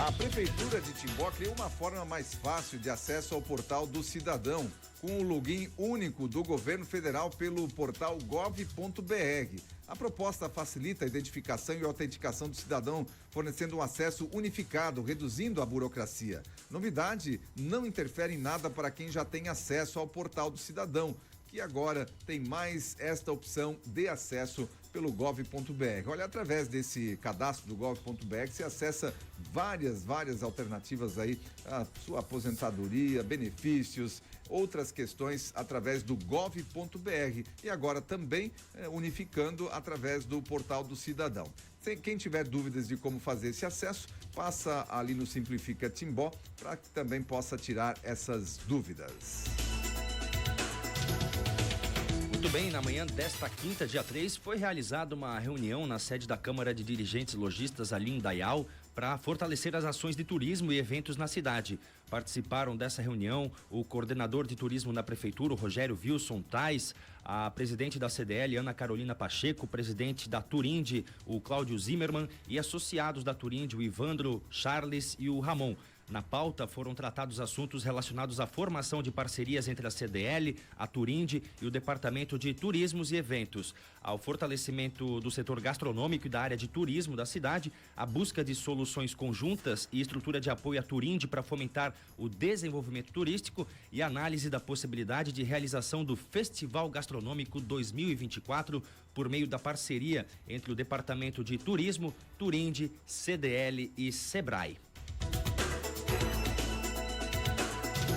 A Prefeitura de Timbó criou uma forma mais fácil de acesso ao portal do cidadão, com o login único do governo federal pelo portal gov.br. A proposta facilita a identificação e autenticação do cidadão, fornecendo um acesso unificado, reduzindo a burocracia. Novidade, não interfere em nada para quem já tem acesso ao portal do cidadão, que agora tem mais esta opção de acesso pelo gov.br. Olha, através desse cadastro do gov.br, você acessa várias alternativas aí, a sua aposentadoria, benefícios, outras questões através do gov.br e agora também unificando através do portal do cidadão. Quem tiver dúvidas de como fazer esse acesso, passa ali no Simplifica Timbó para que também possa tirar essas dúvidas. Muito bem, na manhã desta quinta, dia 3, foi realizada uma reunião na sede da Câmara de Dirigentes Lojistas ali em Dayal para fortalecer as ações de turismo e eventos na cidade. Participaram dessa reunião o coordenador de turismo na prefeitura, o Rogério Wilson Tais, a presidente da CDL, Ana Carolina Pacheco, o presidente da Turinde, o Cláudio Zimmermann, e associados da Turinde, o Ivandro, Charles e o Ramon. Na pauta foram tratados assuntos relacionados à formação de parcerias entre a CDL, a Turinde e o Departamento de Turismos e Eventos, ao fortalecimento do setor gastronômico e da área de turismo da cidade, a busca de soluções conjuntas e estrutura de apoio à Turinde para fomentar o desenvolvimento turístico e análise da possibilidade de realização do Festival Gastronômico 2024 por meio da parceria entre o Departamento de Turismo, Turinde, CDL e Sebrae.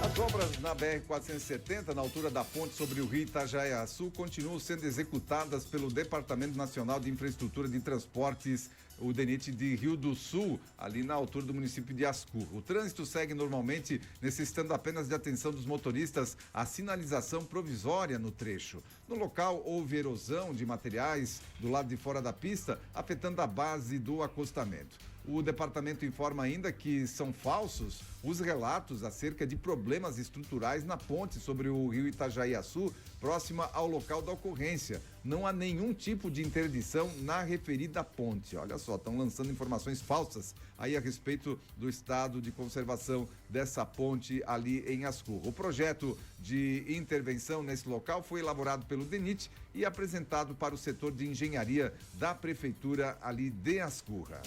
As obras na BR-470, na altura da ponte sobre o rio Itajaiaçu, continuam sendo executadas pelo Departamento Nacional de Infraestrutura de Transportes, o DENIT de Rio do Sul, ali na altura do município de Ascur. O trânsito segue normalmente, necessitando apenas de atenção dos motoristas à sinalização provisória no trecho. No local, houve erosão de materiais do lado de fora da pista, afetando a base do acostamento. O departamento informa ainda que são falsos os relatos acerca de problemas estruturais na ponte sobre o rio Itajaiaçu, próxima ao local da ocorrência. Não há nenhum tipo de interdição na referida ponte. Olha só, estão lançando informações falsas aí a respeito do estado de conservação dessa ponte ali em Ascur. O projeto de intervenção nesse local foi elaborado pelo DENIT e apresentado para o setor de engenharia da prefeitura ali de Ascurra.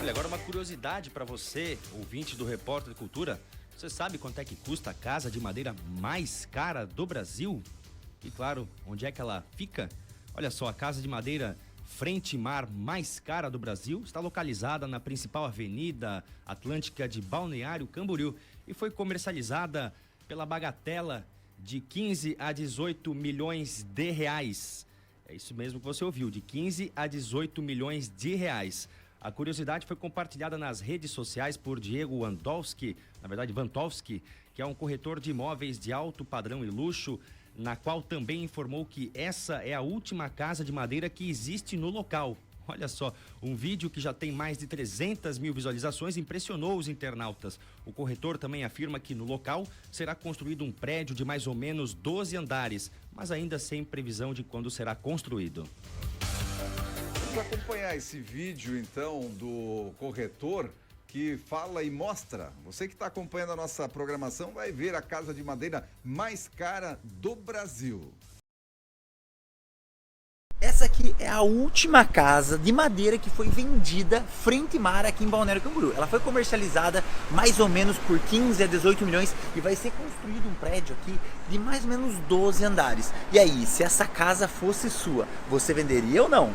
Olha, agora uma curiosidade para você, ouvinte do Repórter Cultura. Você sabe quanto é que custa a casa de madeira mais cara do Brasil? E claro, onde é que ela fica? Olha só, a casa de madeira frente mar mais cara do Brasil está localizada na principal avenida atlântica de Balneário Camboriú e foi comercializada pela bagatela de 15 a 18 milhões de reais. É isso mesmo que você ouviu, de 15 a 18 milhões de reais. A curiosidade foi compartilhada nas redes sociais por Diego Wandowski, Wantowski, que é um corretor de imóveis de alto padrão e luxo, na qual também informou que essa é a última casa de madeira que existe no local. Olha só, um vídeo que já tem mais de 300 mil visualizações impressionou os internautas. O corretor também afirma que no local será construído um prédio de mais ou menos 12 andares, mas ainda sem previsão de quando será construído. Vamos acompanhar esse vídeo, então, do corretor que fala e mostra. Você que está acompanhando a nossa programação vai ver a casa de madeira mais cara do Brasil. Essa aqui é a última casa de madeira que foi vendida frente mar aqui em Balneário Camboriú. Ela foi comercializada mais ou menos por 15 a 18 milhões e vai ser construído um prédio aqui de mais ou menos 12 andares. E aí, se essa casa fosse sua, você venderia ou não?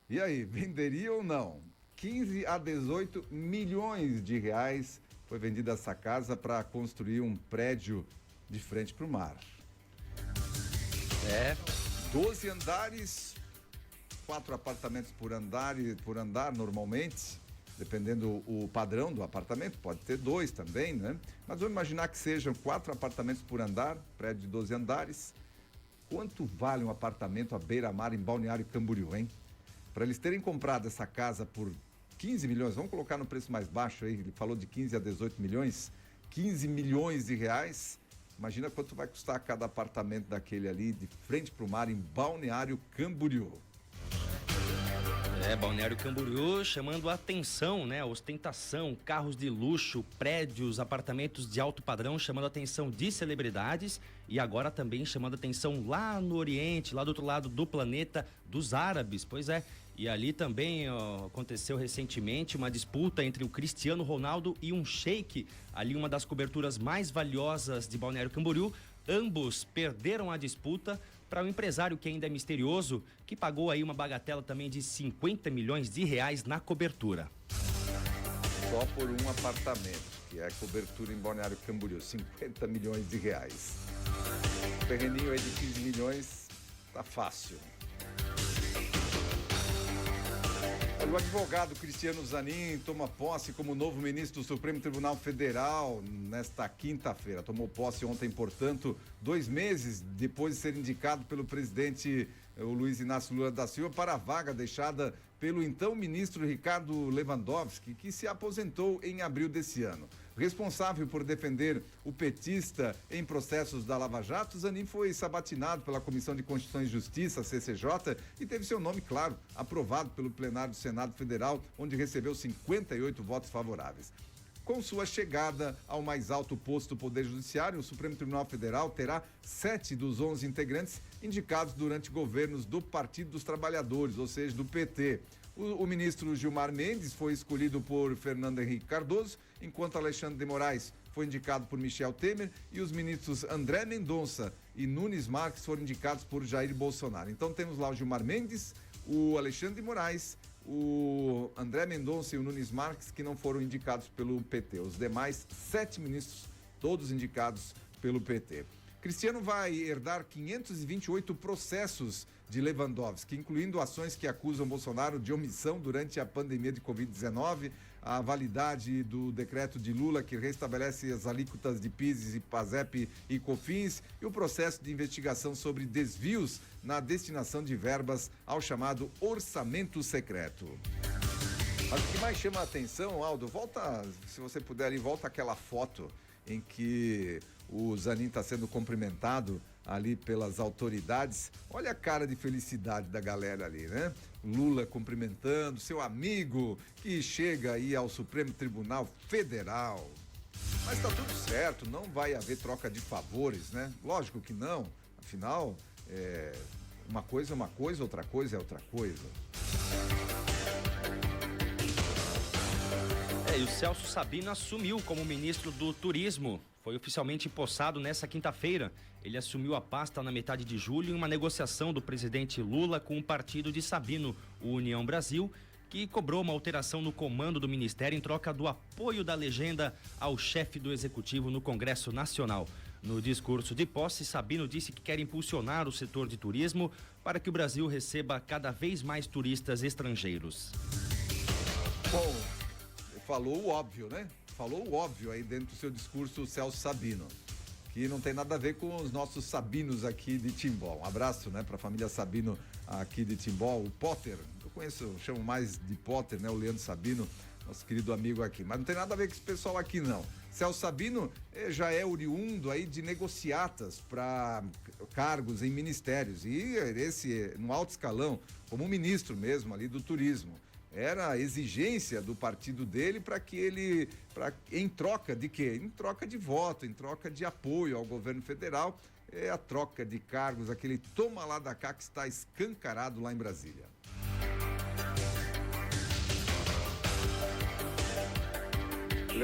E aí, venderia ou não? 15 a 18 milhões de reais foi vendida essa casa para construir um prédio de frente para o mar. 12 andares, 4 apartamentos por andar normalmente, dependendo o padrão do apartamento, pode ter 2 também, né? Mas vamos imaginar que sejam 4 apartamentos por andar, prédio de 12 andares. Quanto vale um apartamento à beira-mar em Balneário Camboriú, hein? Para eles terem comprado essa casa por 15 milhões, vamos colocar no preço mais baixo aí, ele falou de 15 a 18 milhões, 15 milhões de reais, Imagina quanto vai custar cada apartamento daquele ali, de frente para o mar, em Balneário Camboriú. Balneário Camboriú chamando a atenção, né? Ostentação, carros de luxo, prédios, apartamentos de alto padrão, chamando a atenção de celebridades e agora também chamando a atenção lá no Oriente, lá do outro lado do planeta, dos árabes. Pois é, e ali também aconteceu recentemente uma disputa entre o Cristiano Ronaldo e um sheik, ali uma das coberturas mais valiosas de Balneário Camboriú. Ambos perderam a disputa para um empresário que ainda é misterioso, que pagou aí uma bagatela também de 50 milhões de reais na cobertura. Só por um apartamento, que é a cobertura em Balneário Camboriú, 50 milhões de reais. O terreninho aí de 15 milhões, tá fácil. O advogado Cristiano Zanin toma posse como novo ministro do Supremo Tribunal Federal nesta quinta-feira. Tomou posse ontem, portanto, 2 meses depois de ser indicado pelo presidente o Luiz Inácio Lula da Silva para a vaga deixada pelo então ministro Ricardo Lewandowski, que se aposentou em abril desse ano. Responsável por defender o petista em processos da Lava Jato, Zanin foi sabatinado pela Comissão de Constituição e Justiça, CCJ, e teve seu nome, claro, aprovado pelo plenário do Senado Federal, onde recebeu 58 votos favoráveis. Com sua chegada ao mais alto posto do Poder Judiciário, o Supremo Tribunal Federal terá 7 dos 11 integrantes indicados durante governos do Partido dos Trabalhadores, ou seja, do PT. O ministro Gilmar Mendes foi escolhido por Fernando Henrique Cardoso, enquanto Alexandre de Moraes foi indicado por Michel Temer e os ministros André Mendonça e Nunes Marques foram indicados por Jair Bolsonaro. Então temos lá o Gilmar Mendes, o Alexandre de Moraes, o André Mendonça e o Nunes Marques, que não foram indicados pelo PT. Os demais 7 ministros, todos indicados pelo PT. Cristiano vai herdar 528 processos de Lewandowski, incluindo ações que acusam Bolsonaro de omissão durante a pandemia de Covid-19, a validade do decreto de Lula que restabelece as alíquotas de PIS e PASEP e COFINS e o processo de investigação sobre desvios na destinação de verbas ao chamado orçamento secreto. Mas o que mais chama a atenção, Aldo, volta, se você puder ali, volta aquela foto em que o Zanin está sendo cumprimentado ali pelas autoridades. Olha a cara de felicidade da galera ali, né? Lula cumprimentando seu amigo que chega aí ao Supremo Tribunal Federal. Mas tá tudo certo, não vai haver troca de favores, né? Lógico que não, afinal, uma coisa é uma coisa, outra coisa é outra coisa. E o Celso Sabino assumiu como ministro do Turismo. Foi oficialmente empossado nessa quinta-feira. Ele assumiu a pasta na metade de julho em uma negociação do presidente Lula com o partido de Sabino, o União Brasil, que cobrou uma alteração no comando do ministério em troca do apoio da legenda ao chefe do executivo no Congresso Nacional. No discurso de posse, Sabino disse que quer impulsionar o setor de turismo para que o Brasil receba cada vez mais turistas estrangeiros. Bom, falou o óbvio, né? Falou o óbvio aí dentro do seu discurso, o Celso Sabino, que não tem nada a ver com os nossos Sabinos aqui de Timbó. Um abraço, né, para a família Sabino aqui de Timbó. O Potter, eu chamo mais de Potter, né, o Leandro Sabino, nosso querido amigo aqui. Mas não tem nada a ver com esse pessoal aqui, não. Celso Sabino já é oriundo aí de negociatas para cargos em ministérios. E esse, no alto escalão, como ministro mesmo ali do turismo. Era a exigência do partido dele para que ele, em troca de quê? Em troca de voto, em troca de apoio ao governo federal, é a troca de cargos, aquele toma lá da cá que está escancarado lá em Brasília.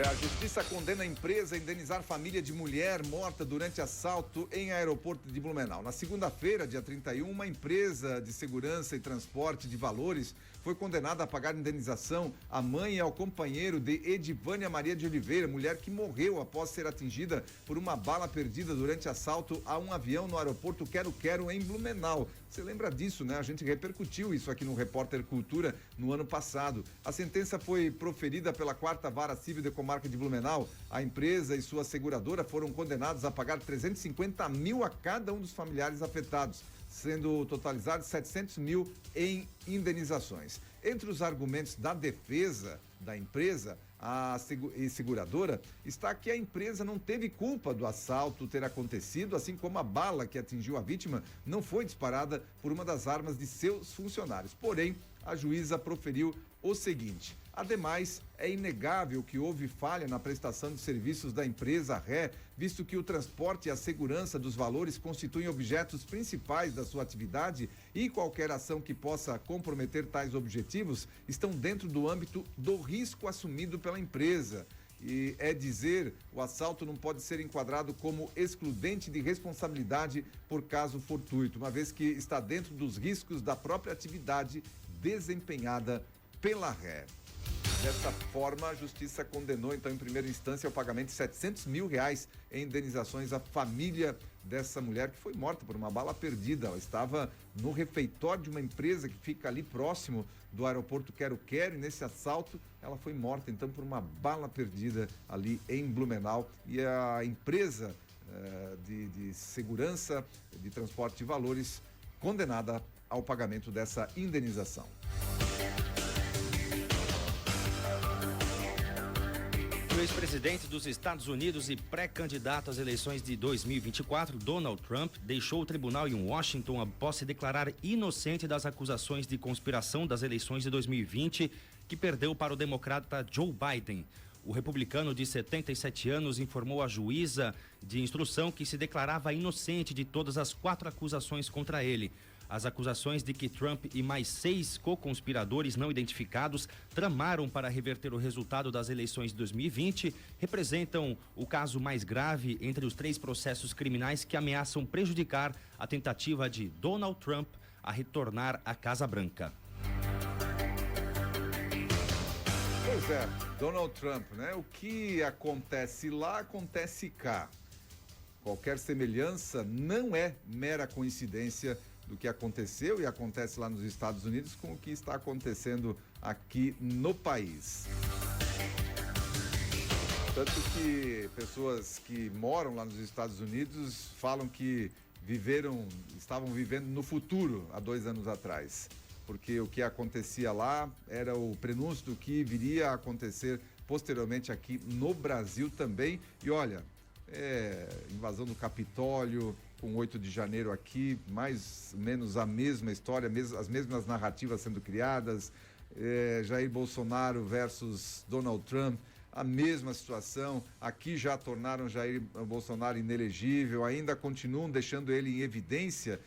A justiça condena a empresa a indenizar família de mulher morta durante assalto em aeroporto de Blumenau. Na segunda-feira, dia 31, uma empresa de segurança e transporte de valores foi condenada a pagar indenização à mãe e ao companheiro de Edivânia Maria de Oliveira, mulher que morreu após ser atingida por uma bala perdida durante assalto a um avião no aeroporto Quero-Quero, em Blumenau. Você lembra disso, né? A gente repercutiu isso aqui no Repórter Cultura no ano passado. A sentença foi proferida pela 4ª Vara Civil de Comarca de Blumenau. A empresa e sua seguradora foram condenados a pagar 350 mil a cada um dos familiares afetados, sendo totalizados 700 mil em indenizações. Entre os argumentos da defesa da empresa, A seguradora está que a empresa não teve culpa do assalto ter acontecido, assim como a bala que atingiu a vítima não foi disparada por uma das armas de seus funcionários. Porém, a juíza proferiu o seguinte: ademais, é inegável que houve falha na prestação de serviços da empresa Ré, visto que o transporte e a segurança dos valores constituem objetos principais da sua atividade e qualquer ação que possa comprometer tais objetivos estão dentro do âmbito do risco assumido pela empresa. E é dizer, o assalto não pode ser enquadrado como excludente de responsabilidade por caso fortuito, uma vez que está dentro dos riscos da própria atividade desempenhada pela Ré. Dessa forma, a justiça condenou, então, em primeira instância, o pagamento de R$700 mil em indenizações à família dessa mulher que foi morta por uma bala perdida. Ela estava no refeitório de uma empresa que fica ali próximo do aeroporto Quero-Quero, e nesse assalto ela foi morta, então, por uma bala perdida ali em Blumenau. E a empresa de segurança de transporte de valores condenada ao pagamento dessa indenização. O ex-presidente dos Estados Unidos e pré-candidato às eleições de 2024, Donald Trump, deixou o tribunal em Washington após se declarar inocente das acusações de conspiração das eleições de 2020, que perdeu para o democrata Joe Biden. O republicano de 77 anos informou à juíza de instrução que se declarava inocente de todas as 4 acusações contra ele. As acusações de que Trump e mais 6 co-conspiradores não identificados tramaram para reverter o resultado das eleições de 2020 representam o caso mais grave entre os 3 processos criminais que ameaçam prejudicar a tentativa de Donald Trump a retornar à Casa Branca. Pois é, Donald Trump, né? O que acontece lá, acontece cá. Qualquer semelhança não é mera coincidência do que aconteceu e acontece lá nos Estados Unidos com o que está acontecendo aqui no país. Tanto que pessoas que moram lá nos Estados Unidos falam que estavam vivendo no futuro há 2 anos atrás, porque o que acontecia lá era o prenúncio do que viria a acontecer posteriormente aqui no Brasil também. E olha, invasão do Capitólio, com 8 de janeiro aqui, mais ou menos a mesma história, as mesmas narrativas sendo criadas, Jair Bolsonaro versus Donald Trump, a mesma situação. Aqui já tornaram Jair Bolsonaro inelegível, ainda continuam deixando ele em evidência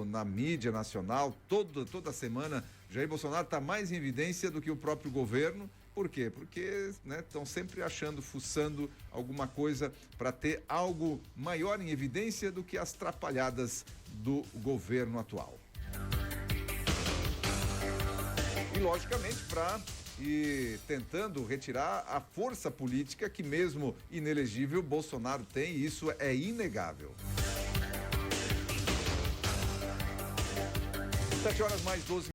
na mídia nacional. Toda semana Jair Bolsonaro está mais em evidência do que o próprio governo. Por quê? Porque estão sempre fuçando alguma coisa para ter algo maior em evidência do que as trapalhadas do governo atual. E, logicamente, para ir tentando retirar a força política que, mesmo inelegível, Bolsonaro tem, e isso é inegável. 7 horas mais 12